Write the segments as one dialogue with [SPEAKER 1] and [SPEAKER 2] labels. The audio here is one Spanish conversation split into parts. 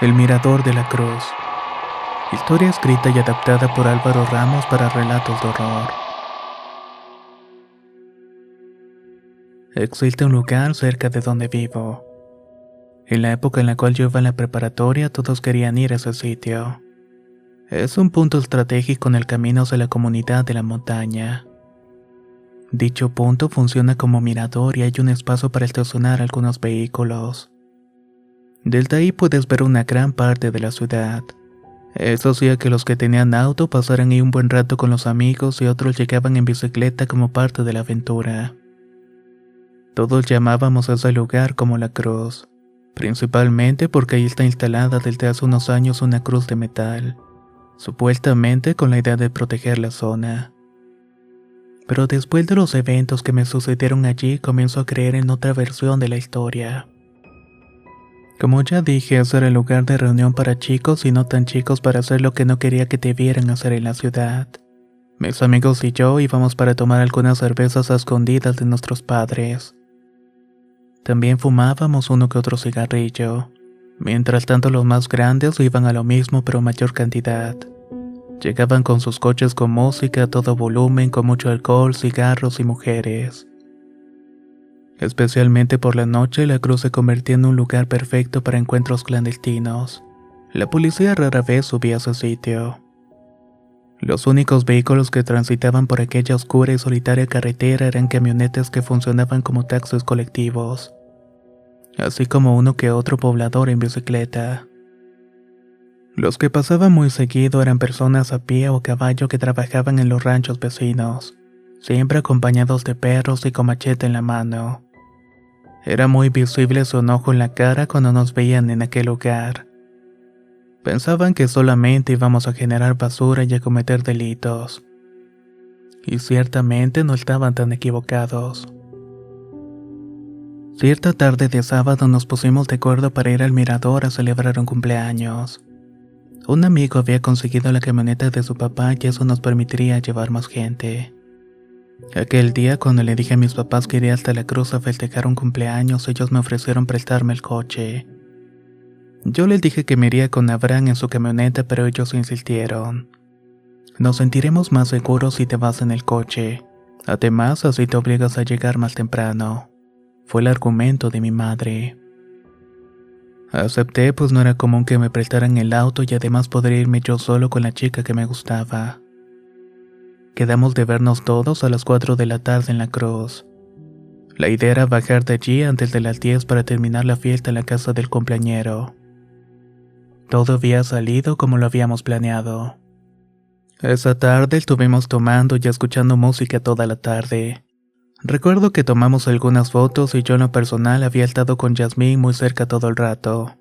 [SPEAKER 1] El Mirador de la Cruz. Historia escrita y adaptada por Álvaro Ramos para relatos de horror. Existe un lugar cerca de donde vivo. En la época en la cual yo iba en la preparatoria, todos querían ir a ese sitio. Es un punto estratégico en el camino hacia la comunidad de la montaña. Dicho punto funciona como mirador y hay un espacio para estacionar algunos vehículos. Desde ahí puedes ver una gran parte de la ciudad. Eso hacía que los que tenían auto pasaran ahí un buen rato con los amigos y otros llegaban en bicicleta como parte de la aventura. Todos llamábamos a ese lugar como la Cruz, principalmente porque ahí está instalada desde hace unos años una cruz de metal, supuestamente con la idea de proteger la zona. Pero después de los eventos que me sucedieron allí, comienzo a creer en otra versión de la historia. Como ya dije, ese era el lugar de reunión para chicos y no tan chicos para hacer lo que no quería que te vieran hacer en la ciudad. Mis amigos y yo íbamos para tomar algunas cervezas a escondidas de nuestros padres. También fumábamos uno que otro cigarrillo. Mientras tanto los más grandes iban a lo mismo pero mayor cantidad. Llegaban con sus coches con música a todo volumen, con mucho alcohol, cigarros y mujeres. Especialmente por la noche, la Cruz se convertía en un lugar perfecto para encuentros clandestinos. La policía rara vez subía a ese sitio. Los únicos vehículos que transitaban por aquella oscura y solitaria carretera eran camionetas que funcionaban como taxis colectivos, así como uno que otro poblador en bicicleta. Los que pasaban muy seguido eran personas a pie o a caballo que trabajaban en los ranchos vecinos, siempre acompañados de perros y con machete en la mano. Era muy visible su enojo en la cara cuando nos veían en aquel lugar. Pensaban que solamente íbamos a generar basura y a cometer delitos. Y ciertamente no estaban tan equivocados. Cierta tarde de sábado nos pusimos de acuerdo para ir al mirador a celebrar un cumpleaños. Un amigo había conseguido la camioneta de su papá y eso nos permitiría llevar más gente. Aquel día, cuando le dije a mis papás que iría hasta la Cruz a festejar un cumpleaños, ellos me ofrecieron prestarme el coche. Yo les dije que me iría con Abraham en su camioneta, pero ellos insistieron. Nos sentiremos más seguros si te vas en el coche. Además, así te obligas a llegar más temprano. Fue el argumento de mi madre. Acepté, pues no era común que me prestaran el auto y además podría irme yo solo con la chica que me gustaba. Quedamos de vernos todos a las 4 de la tarde en la Cruz. La idea era bajar de allí antes de las 10 para terminar la fiesta en la casa del cumpleañero. Todo había salido como lo habíamos planeado. Esa tarde estuvimos tomando y escuchando música toda la tarde. Recuerdo que tomamos algunas fotos y yo en lo personal había estado con Yasmín muy cerca todo el rato.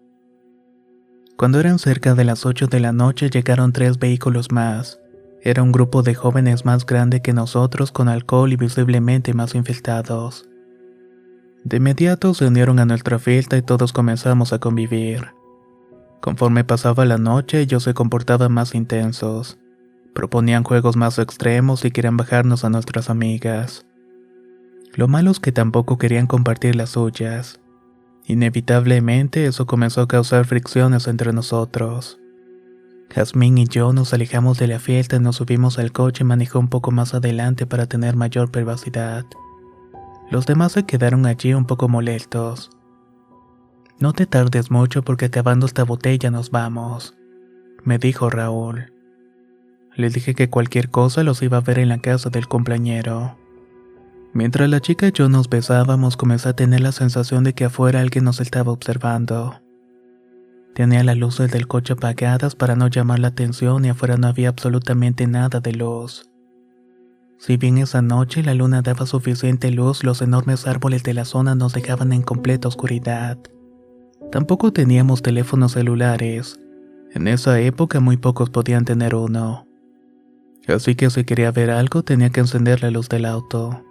[SPEAKER 1] Cuando eran cerca de las 8 de la noche llegaron 3 vehículos más. Era un grupo de jóvenes más grande que nosotros con alcohol y visiblemente más infestados. De inmediato se unieron a nuestra fiesta y todos comenzamos a convivir. Conforme pasaba la noche ellos se comportaban más intensos. Proponían juegos más extremos y querían bajarnos a nuestras amigas. Lo malo es que tampoco querían compartir las suyas. Inevitablemente eso comenzó a causar fricciones entre nosotros. Jazmín y yo nos alejamos de la fiesta y nos subimos al coche y manejó un poco más adelante para tener mayor privacidad. Los demás se quedaron allí un poco molestos. No te tardes mucho porque acabando esta botella nos vamos, me dijo Raúl. Le dije que cualquier cosa los iba a ver en la casa del cumpleañero. Mientras la chica y yo nos besábamos, comencé a tener la sensación de que afuera alguien nos estaba observando. Tenía las luces del coche apagadas para no llamar la atención y afuera no había absolutamente nada de luz. Si bien esa noche la luna daba suficiente luz, los enormes árboles de la zona nos dejaban en completa oscuridad. Tampoco teníamos teléfonos celulares. En esa época muy pocos podían tener uno. Así que si quería ver algo tenía que encender la luz del auto.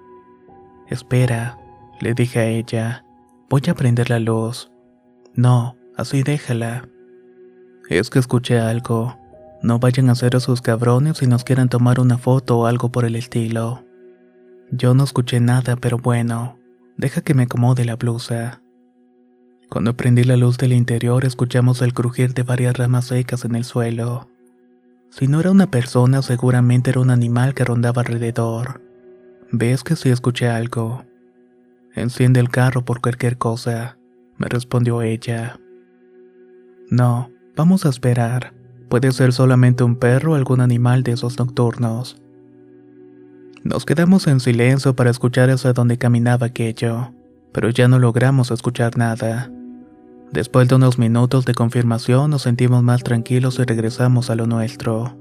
[SPEAKER 1] Espera, le dije a ella. Voy a prender la luz. No, así déjala. Es que escuché algo. No vayan a ser esos cabrones si nos quieran tomar una foto o algo por el estilo. Yo no escuché nada, pero bueno, deja que me acomode la blusa. Cuando prendí la luz del interior, escuchamos el crujir de varias ramas secas en el suelo. Si no era una persona, seguramente era un animal que rondaba alrededor. ¿Ves que sí escuché algo? Enciende el carro por cualquier cosa, me respondió ella. No, vamos a esperar. Puede ser solamente un perro o algún animal de esos nocturnos. Nos quedamos en silencio para escuchar hacia donde caminaba aquello, pero ya no logramos escuchar nada. Después de unos minutos de confirmación nos sentimos más tranquilos y regresamos a lo nuestro.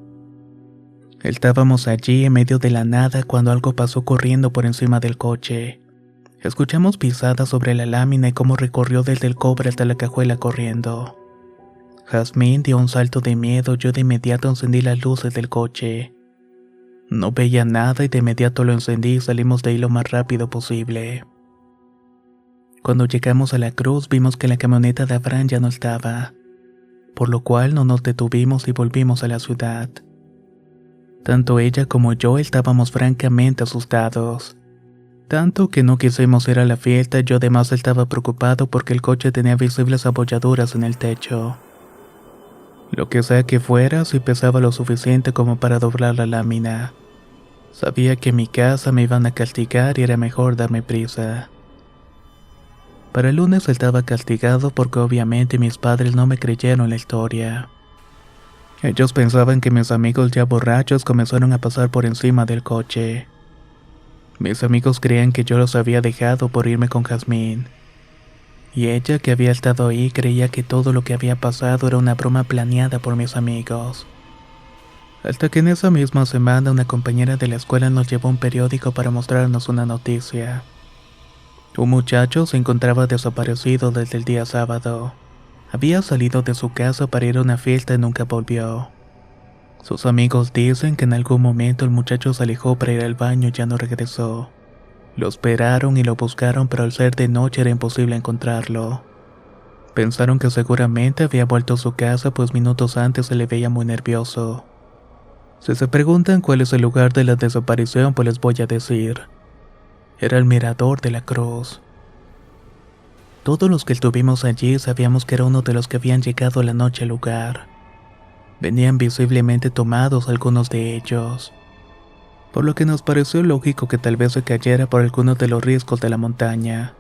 [SPEAKER 1] Estábamos allí en medio de la nada cuando algo pasó corriendo por encima del coche. Escuchamos pisadas sobre la lámina y cómo recorrió desde el cobre hasta la cajuela corriendo. Jazmín dio un salto de miedo, yo de inmediato encendí las luces del coche. No veía nada y de inmediato lo encendí y salimos de ahí lo más rápido posible. Cuando llegamos a la cruz vimos que la camioneta de Abraham ya no estaba, por lo cual no nos detuvimos y volvimos a la ciudad. Tanto ella como yo estábamos francamente asustados. Tanto que no quisimos ir a la fiesta, yo además estaba preocupado porque el coche tenía visibles abolladuras en el techo. Lo que sea que fuera, si pesaba lo suficiente como para doblar la lámina. Sabía que en mi casa me iban a castigar y era mejor darme prisa. Para el lunes estaba castigado porque obviamente mis padres no me creyeron la historia. Ellos pensaban que mis amigos ya borrachos comenzaron a pasar por encima del coche. Mis amigos creían que yo los había dejado por irme con Jazmín. Y ella, que había estado ahí, creía que todo lo que había pasado era una broma planeada por mis amigos. Hasta que en esa misma semana una compañera de la escuela nos llevó un periódico para mostrarnos una noticia. Un muchacho se encontraba desaparecido desde el día sábado. Había salido de su casa para ir a una fiesta y nunca volvió. Sus amigos dicen que en algún momento el muchacho se alejó para ir al baño y ya no regresó. Lo esperaron y lo buscaron, pero al ser de noche era imposible encontrarlo. Pensaron que seguramente había vuelto a su casa, pues minutos antes se le veía muy nervioso. Si se preguntan cuál es el lugar de la desaparición, pues les voy a decir. Era el mirador de la cruz. Todos los que estuvimos allí sabíamos que era uno de los que habían llegado a la noche al lugar. Venían visiblemente tomados algunos de ellos, por lo que nos pareció lógico que tal vez se cayera por alguno de los riscos de la montaña.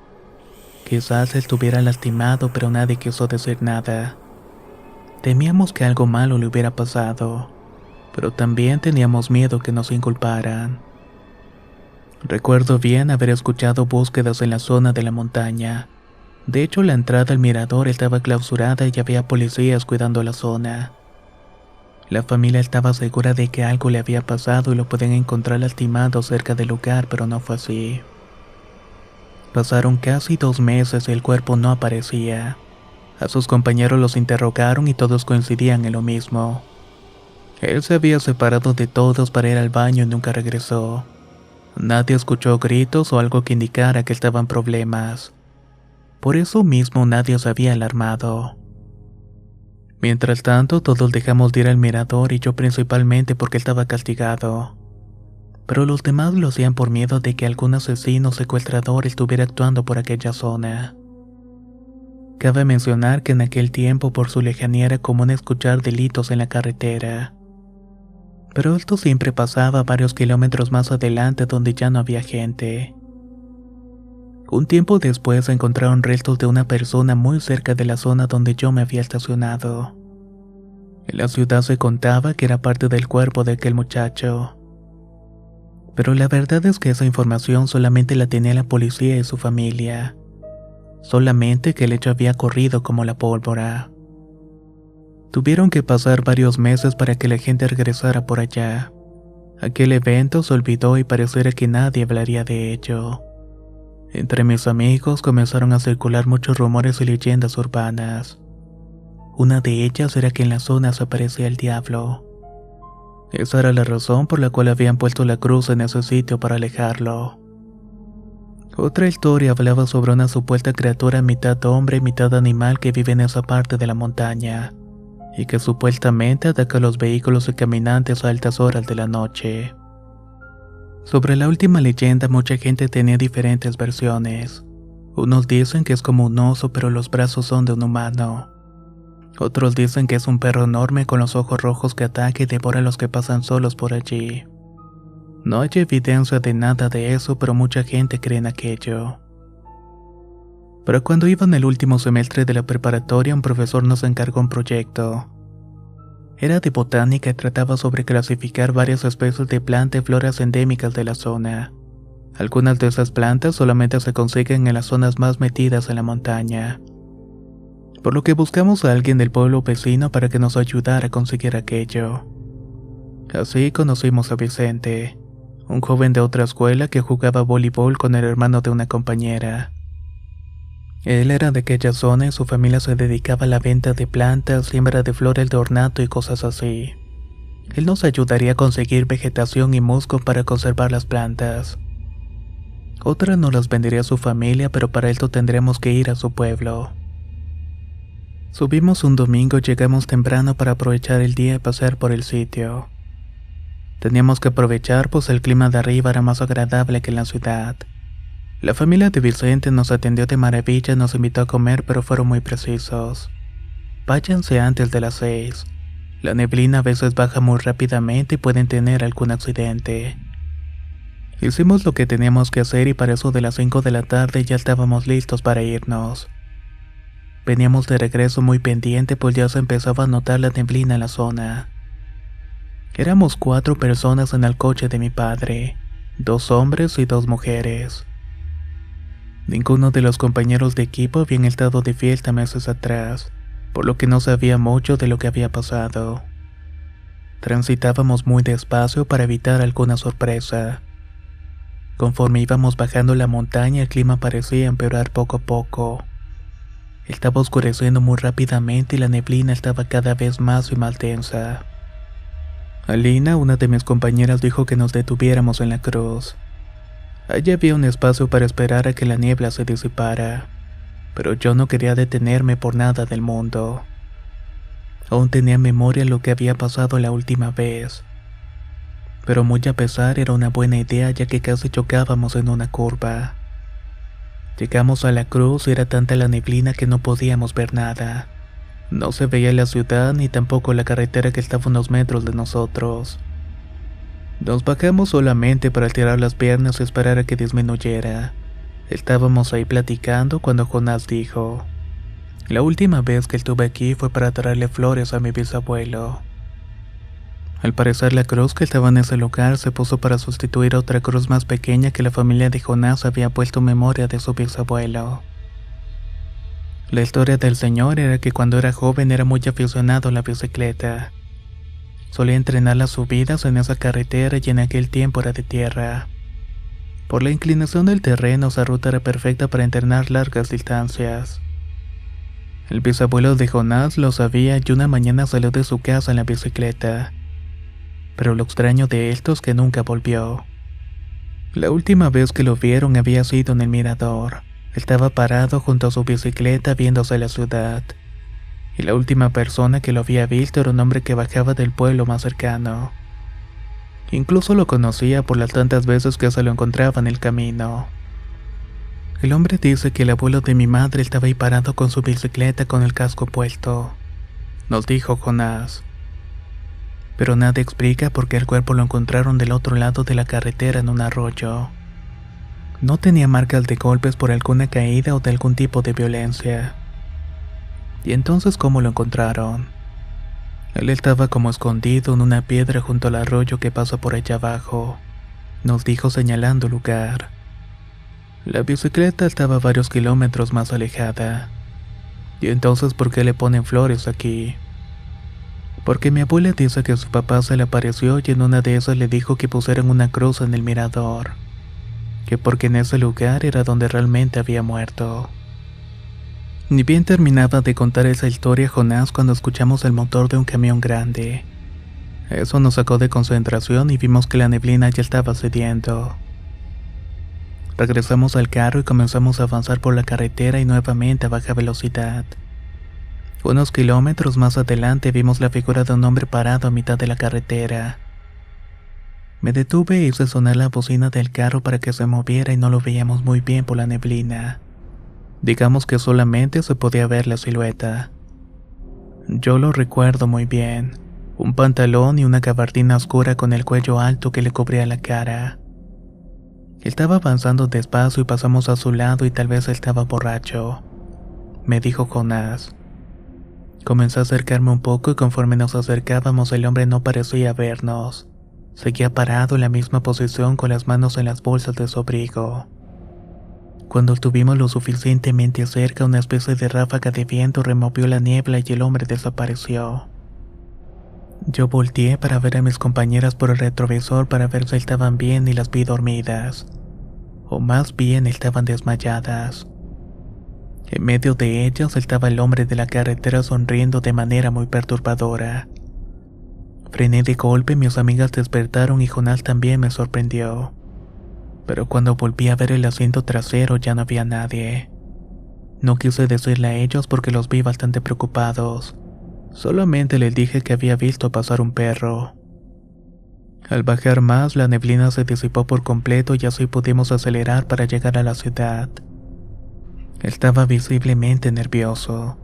[SPEAKER 1] Quizás estuviera lastimado, pero nadie quiso decir nada. Temíamos que algo malo le hubiera pasado, pero también teníamos miedo que nos inculparan. Recuerdo bien haber escuchado búsquedas en la zona de la montaña. De hecho, la entrada al mirador estaba clausurada y había policías cuidando la zona. La familia estaba segura de que algo le había pasado y lo podían encontrar lastimado cerca del lugar, pero no fue así. Pasaron casi 2 meses y el cuerpo no aparecía. A sus compañeros los interrogaron y todos coincidían en lo mismo. Él se había separado de todos para ir al baño y nunca regresó. Nadie escuchó gritos o algo que indicara que estaba en problemas. Por eso mismo nadie se había alarmado. Mientras tanto, todos dejamos de ir al mirador y yo principalmente porque estaba castigado. Pero los demás lo hacían por miedo de que algún asesino o secuestrador estuviera actuando por aquella zona. Cabe mencionar que en aquel tiempo por su lejanía era común escuchar delitos en la carretera. Pero esto siempre pasaba varios kilómetros más adelante donde ya no había gente. Un tiempo después encontraron restos de una persona muy cerca de la zona donde yo me había estacionado. En la ciudad se contaba que era parte del cuerpo de aquel muchacho. Pero la verdad es que esa información solamente la tenía la policía y su familia. Solamente que el hecho había corrido como la pólvora. Tuvieron que pasar varios meses para que la gente regresara por allá. Aquel evento se olvidó y pareciera que nadie hablaría de ello. Entre mis amigos comenzaron a circular muchos rumores y leyendas urbanas. Una de ellas era que en la zona se aparecía el diablo. Esa era la razón por la cual habían puesto la cruz en ese sitio para alejarlo. Otra historia hablaba sobre una supuesta criatura mitad hombre y mitad animal que vive en esa parte de la montaña, y que supuestamente ataca a los vehículos y caminantes a altas horas de la noche. Sobre la última leyenda mucha gente tenía diferentes versiones. Unos dicen que es como un oso, pero los brazos son de un humano. Otros dicen que es un perro enorme con los ojos rojos que ataca y devora a los que pasan solos por allí. No hay evidencia de nada de eso, pero mucha gente cree en aquello. Pero cuando iba en el último semestre de la preparatoria, un profesor nos encargó un proyecto. Era de botánica y trataba sobre clasificar varias especies de plantas y floras endémicas de la zona. Algunas de esas plantas solamente se consiguen en las zonas más metidas en la montaña. Por lo que buscamos a alguien del pueblo vecino para que nos ayudara a conseguir aquello. Así conocimos a Vicente, un joven de otra escuela que jugaba voleibol con el hermano de una compañera. Él era de aquella zona y su familia se dedicaba a la venta de plantas, siembra de flores de ornato y cosas así. Él nos ayudaría a conseguir vegetación y musgo para conservar las plantas. Otras nos las vendería a su familia, pero para esto tendremos que ir a su pueblo. Subimos un domingo y llegamos temprano para aprovechar el día y pasear por el sitio. Teníamos que aprovechar pues el clima de arriba era más agradable que en la ciudad. La familia de Vicente nos atendió de maravilla y nos invitó a comer, pero fueron muy precisos. Váyanse antes de las 6. La neblina a veces baja muy rápidamente y pueden tener algún accidente. Hicimos lo que teníamos que hacer y para eso de las 5 de la tarde ya estábamos listos para irnos. Veníamos de regreso muy pendiente pues ya se empezaba a notar la neblina en la zona. Éramos 4 personas en el coche de mi padre, 2 hombres y 2 mujeres. Ninguno de los compañeros de equipo habían estado de fiesta meses atrás, por lo que no sabía mucho de lo que había pasado. Transitábamos muy despacio para evitar alguna sorpresa. Conforme íbamos bajando la montaña, el clima parecía empeorar poco a poco. Estaba oscureciendo muy rápidamente y la neblina estaba cada vez más y más densa. Alina, una de mis compañeras, dijo que nos detuviéramos en la cruz. Allí había un espacio para esperar a que la niebla se disipara, pero yo no quería detenerme por nada del mundo. Aún tenía en memoria lo que había pasado la última vez. Pero muy a pesar era una buena idea ya que casi chocábamos en una curva. Llegamos a la cruz y era tanta la neblina que no podíamos ver nada. No se veía la ciudad ni tampoco la carretera que estaba a unos metros de nosotros. Nos bajamos solamente para estirar las piernas y esperar a que disminuyera. Estábamos ahí platicando cuando Jonás dijo: la última vez que estuve aquí fue para traerle flores a mi bisabuelo. Al parecer la cruz que estaba en ese lugar se puso para sustituir a otra cruz más pequeña que la familia de Jonás había puesto en memoria de su bisabuelo. La historia del señor era que cuando era joven era muy aficionado a la bicicleta. Solía entrenar las subidas en esa carretera y en aquel tiempo era de tierra. Por la inclinación del terreno, esa ruta era perfecta para entrenar largas distancias. El bisabuelo de Jonás lo sabía y una mañana salió de su casa en la bicicleta. Pero lo extraño de esto es que nunca volvió. La última vez que lo vieron había sido en el mirador. Estaba parado junto a su bicicleta viéndose la ciudad. Y la última persona que lo había visto era un hombre que bajaba del pueblo más cercano. Incluso lo conocía por las tantas veces que se lo encontraba en el camino. El hombre dice que el abuelo de mi madre estaba ahí parado con su bicicleta con el casco puesto, nos dijo Jonás. Pero nadie explica por qué el cuerpo lo encontraron del otro lado de la carretera en un arroyo. No tenía marcas de golpes por alguna caída o de algún tipo de violencia. ¿Y entonces cómo lo encontraron? Él estaba como escondido en una piedra junto al arroyo que pasa por allá abajo, nos dijo señalando el lugar. La bicicleta estaba a varios kilómetros más alejada. ¿Y entonces por qué le ponen flores aquí? Porque mi abuela dice que su papá se le apareció y en una de esas le dijo que pusieran una cruz en el mirador, que porque en ese lugar era donde realmente había muerto. Ni bien terminaba de contar esa historia Jonás cuando escuchamos el motor de un camión grande. Eso nos sacó de concentración y vimos que la neblina ya estaba cediendo. Regresamos al carro y comenzamos a avanzar por la carretera y nuevamente a baja velocidad. Unos kilómetros más adelante vimos la figura de un hombre parado a mitad de la carretera. Me detuve e hice sonar la bocina del carro para que se moviera y no lo veíamos muy bien por la neblina. Digamos que solamente se podía ver la silueta. Yo lo recuerdo muy bien. Un pantalón y una gabardina oscura con el cuello alto que le cubría la cara. Estaba avanzando despacio y pasamos a su lado y tal vez estaba borracho, me dijo Jonás. Comencé a acercarme un poco y conforme nos acercábamos el hombre no parecía vernos. Seguía parado en la misma posición con las manos en las bolsas de su abrigo. Cuando estuvimos lo suficientemente cerca, una especie de ráfaga de viento removió la niebla y el hombre desapareció. Yo volteé para ver a mis compañeras por el retrovisor para ver si estaban bien y las vi dormidas. O más bien estaban desmayadas. En medio de ellas estaba el hombre de la carretera sonriendo de manera muy perturbadora. Frené de golpe, mis amigas despertaron y Jonás también me sorprendió. Pero cuando volví a ver el asiento trasero ya no había nadie. No quise decirle a ellos porque los vi bastante preocupados. Solamente les dije que había visto pasar un perro. Al bajar más, la neblina se disipó por completo y así pudimos acelerar para llegar a la ciudad. Estaba visiblemente nervioso.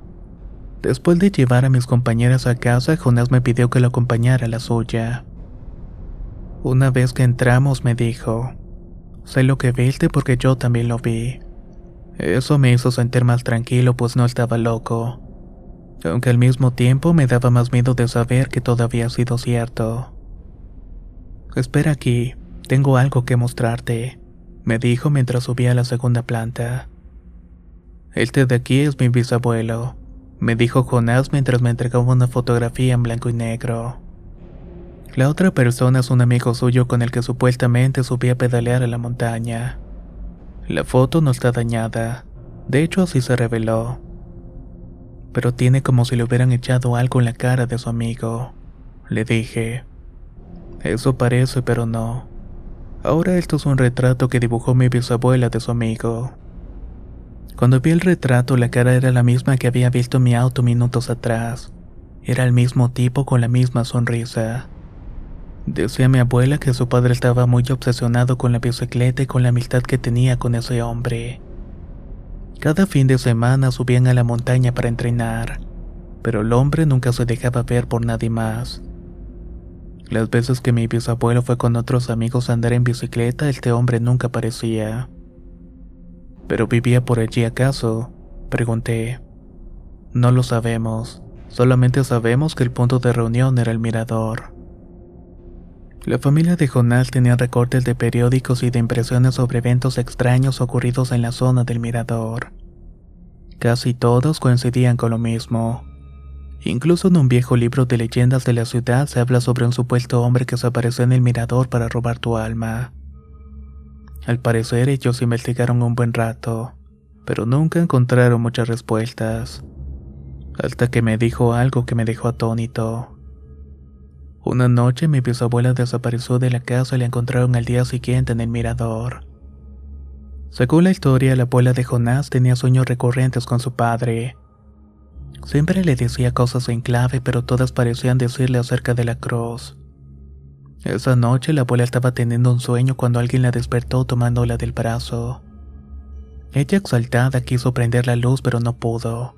[SPEAKER 1] Después de llevar a mis compañeras a casa, Jonás me pidió que lo acompañara a la suya. Una vez que entramos me dijo: sé lo que viste porque yo también lo vi. Eso me hizo sentir más tranquilo pues no estaba loco. Aunque al mismo tiempo me daba más miedo de saber que todo había sido cierto. Espera aquí, tengo algo que mostrarte, me dijo mientras subía a la segunda planta. Este de aquí es mi bisabuelo, me dijo Jonás mientras me entregaba una fotografía en blanco y negro. La otra persona es un amigo suyo con el que supuestamente subía a pedalear a la montaña. La foto no está dañada, de hecho así se reveló. Pero tiene como si le hubieran echado algo en la cara de su amigo, le dije. Eso parece, pero no. Ahora esto es un retrato que dibujó mi bisabuela de su amigo. Cuando vi el retrato, la cara era la misma que había visto en mi auto minutos atrás. Era el mismo tipo con la misma sonrisa. Decía mi abuela que su padre estaba muy obsesionado con la bicicleta y con la amistad que tenía con ese hombre. Cada fin de semana subían a la montaña para entrenar, pero el hombre nunca se dejaba ver por nadie más. Las veces que mi bisabuelo fue con otros amigos a andar en bicicleta, este hombre nunca aparecía. ¿Pero vivía por allí acaso?, pregunté. No lo sabemos, solamente sabemos que el punto de reunión era el mirador. La familia de Jonás tenía recortes de periódicos y de impresiones sobre eventos extraños ocurridos en la zona del mirador. Casi todos coincidían con lo mismo. Incluso en un viejo libro de leyendas de la ciudad se habla sobre un supuesto hombre que se apareció en el mirador para robar tu alma. Al parecer ellos investigaron un buen rato, pero nunca encontraron muchas respuestas. Hasta que me dijo algo que me dejó atónito. Una noche mi bisabuela desapareció de la casa y la encontraron al día siguiente en el mirador. Según la historia, la abuela de Jonás tenía sueños recurrentes con su padre. Siempre le decía cosas en clave, pero todas parecían decirle acerca de la cruz. Esa noche la abuela estaba teniendo un sueño cuando alguien la despertó tomándola del brazo. Ella exaltada quiso prender la luz pero no pudo.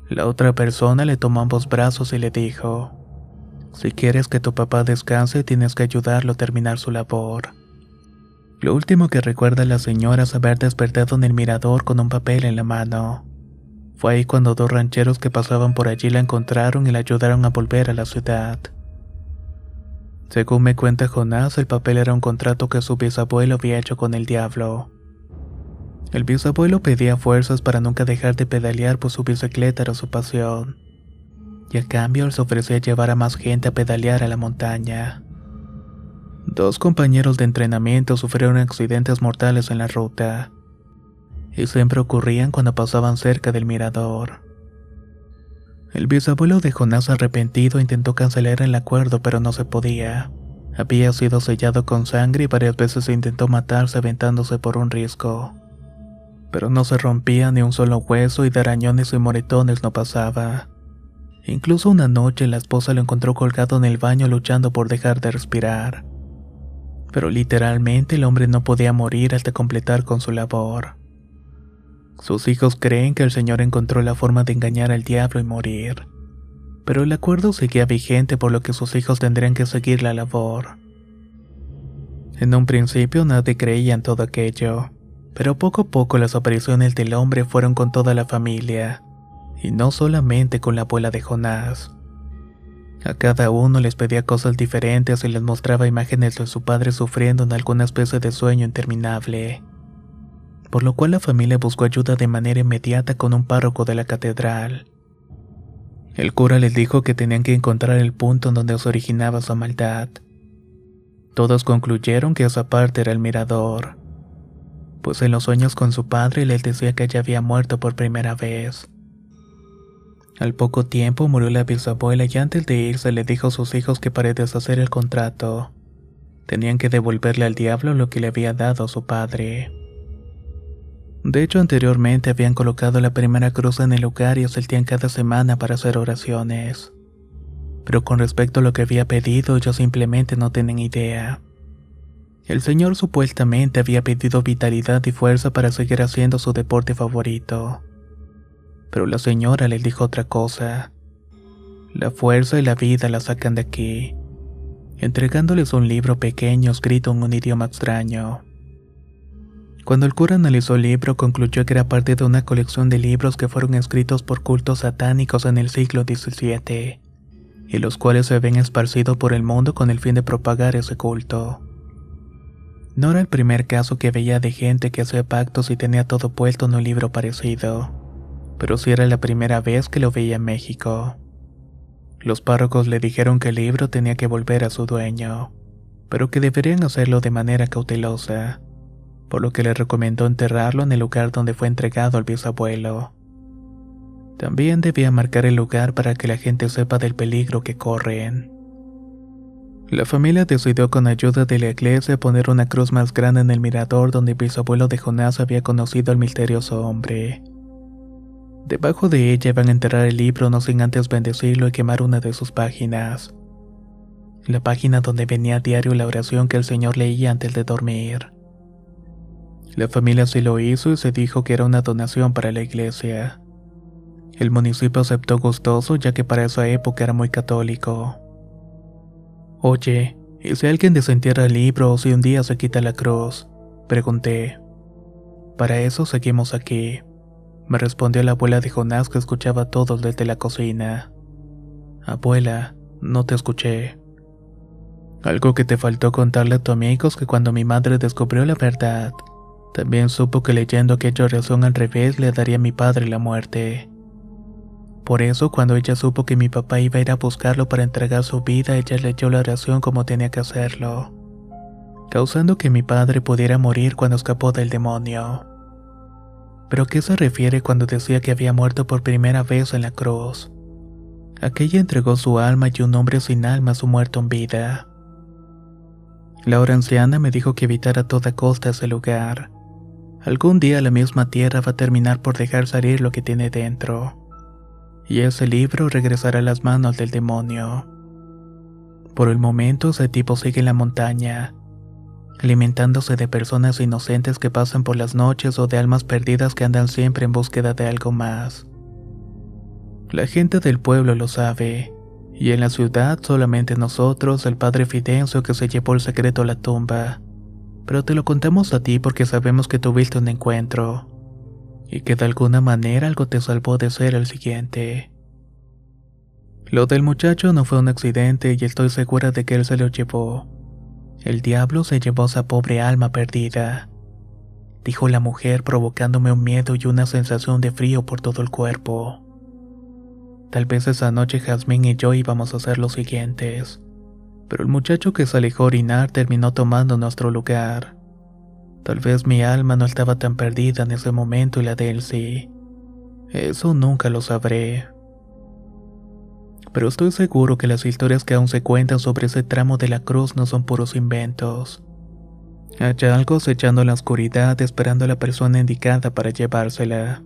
[SPEAKER 1] La otra persona le tomó ambos brazos y le dijo: si quieres que tu papá descanse, tienes que ayudarlo a terminar su labor. Lo último que recuerda la señora es haber despertado en el mirador con un papel en la mano. Fue ahí cuando dos rancheros que pasaban por allí la encontraron y la ayudaron a volver a la ciudad. Según me cuenta Jonás, el papel era un contrato que su bisabuelo había hecho con el diablo. El bisabuelo pedía fuerzas para nunca dejar de pedalear, pues su bicicleta era su pasión. Y a cambio él se ofrecía llevar a más gente a pedalear a la montaña. Dos compañeros de entrenamiento sufrieron accidentes mortales en la ruta, y siempre ocurrían cuando pasaban cerca del mirador. El bisabuelo de Jonás, arrepentido, intentó cancelar el acuerdo, pero no se podía. Había sido sellado con sangre y varias veces intentó matarse aventándose por un risco. Pero no se rompía ni un solo hueso y de arañones y moretones no pasaba. Incluso una noche la esposa lo encontró colgado en el baño luchando por dejar de respirar. Pero literalmente el hombre no podía morir hasta completar con su labor. Sus hijos creen que el señor encontró la forma de engañar al diablo y morir, pero el acuerdo seguía vigente, por lo que sus hijos tendrían que seguir la labor. En un principio nadie creía en todo aquello, pero poco a poco las apariciones del hombre fueron con toda la familia, y no solamente con la abuela de Jonás. A cada uno les pedía cosas diferentes y les mostraba imágenes de su padre sufriendo en alguna especie de sueño interminable, por lo cual la familia buscó ayuda de manera inmediata con un párroco de la catedral. El cura les dijo que tenían que encontrar el punto en donde se originaba su maldad. Todos concluyeron que esa parte era el mirador, pues en los sueños con su padre les decía que ella había muerto por primera vez. Al poco tiempo murió la bisabuela y antes de irse le dijo a sus hijos que para deshacer el contrato, tenían que devolverle al diablo lo que le había dado a su padre. De hecho, anteriormente habían colocado la primera cruz en el lugar y asistían cada semana para hacer oraciones. Pero con respecto a lo que había pedido, ellos simplemente no tenían idea. El señor supuestamente había pedido vitalidad y fuerza para seguir haciendo su deporte favorito. Pero la señora les dijo otra cosa. La fuerza y la vida la sacan de aquí, entregándoles un libro pequeño escrito en un idioma extraño. Cuando el cura analizó el libro, concluyó que era parte de una colección de libros que fueron escritos por cultos satánicos en el siglo XVII, y los cuales se habían esparcido por el mundo con el fin de propagar ese culto. No era el primer caso que veía de gente que hacía pactos y tenía todo puesto en un libro parecido, pero sí era la primera vez que lo veía en México. Los párrocos le dijeron que el libro tenía que volver a su dueño, pero que deberían hacerlo de manera cautelosa, por lo que le recomendó enterrarlo en el lugar donde fue entregado al bisabuelo. También debía marcar el lugar para que la gente sepa del peligro que corren. La familia decidió con ayuda de la iglesia poner una cruz más grande en el mirador donde el bisabuelo de Jonás había conocido al misterioso hombre. Debajo de ella iban a enterrar el libro no sin antes bendecirlo y quemar una de sus páginas. La página donde venía a diario la oración que el Señor leía antes de dormir. La familia sí lo hizo y se dijo que era una donación para la iglesia. El municipio aceptó gustoso, ya que para esa época era muy católico. Oye, ¿y si alguien desentierra el libro o si un día se quita la cruz? Pregunté. Para eso seguimos aquí, me respondió la abuela de Jonás, que escuchaba a todos desde la cocina. Abuela, no te escuché. Algo que te faltó contarle a tu amigo es que cuando mi madre descubrió la verdad, también supo que leyendo aquella oración al revés le daría a mi padre la muerte. Por eso, cuando ella supo que mi papá iba a ir a buscarlo para entregar su vida, ella leyó la oración como tenía que hacerlo, causando que mi padre pudiera morir cuando escapó del demonio. ¿Pero qué se refiere cuando decía que había muerto por primera vez en la cruz? Aquella entregó su alma y un hombre sin alma a su muerto en vida. La hora anciana me dijo que evitara a toda costa ese lugar. Algún día la misma tierra va a terminar por dejar salir lo que tiene dentro, y ese libro regresará a las manos del demonio. Por el momento ese tipo sigue en la montaña, alimentándose de personas inocentes que pasan por las noches o de almas perdidas que andan siempre en búsqueda de algo más. La gente del pueblo lo sabe, y en la ciudad solamente nosotros, el padre Fidencio, que se llevó el secreto a la tumba. Pero te lo contamos a ti porque sabemos que tuviste un encuentro, y que de alguna manera algo te salvó de ser el siguiente. Lo del muchacho no fue un accidente y estoy segura de que él se lo llevó. El diablo se llevó a esa pobre alma perdida, dijo la mujer, provocándome un miedo y una sensación de frío por todo el cuerpo. Tal vez esa noche Jazmín y yo íbamos a ser los siguientes, pero el muchacho que se alejó a orinar terminó tomando nuestro lugar. Tal vez mi alma no estaba tan perdida en ese momento y la de él sí. Eso nunca lo sabré. Pero estoy seguro que las historias que aún se cuentan sobre ese tramo de la cruz no son puros inventos. Hay algo acechando en la oscuridad esperando a la persona indicada para llevársela.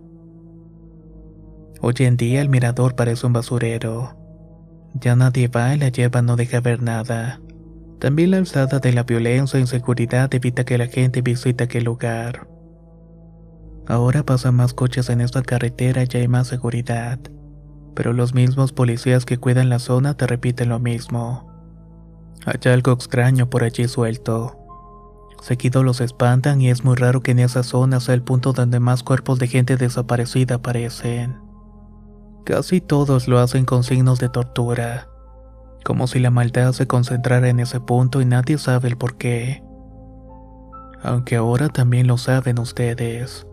[SPEAKER 1] Hoy en día el mirador parece un basurero. Ya nadie va y la hierba no deja ver nada. También la alzada de la violencia e inseguridad evita que la gente visite aquel lugar. Ahora pasan más coches en esta carretera y hay más seguridad, pero los mismos policías que cuidan la zona te repiten lo mismo. Hay algo extraño por allí suelto. Seguido los espantan y es muy raro que en esa zona sea el punto donde más cuerpos de gente desaparecida aparecen. Casi todos lo hacen con signos de tortura, como si la maldad se concentrara en ese punto y nadie sabe el por qué. Aunque ahora también lo saben ustedes.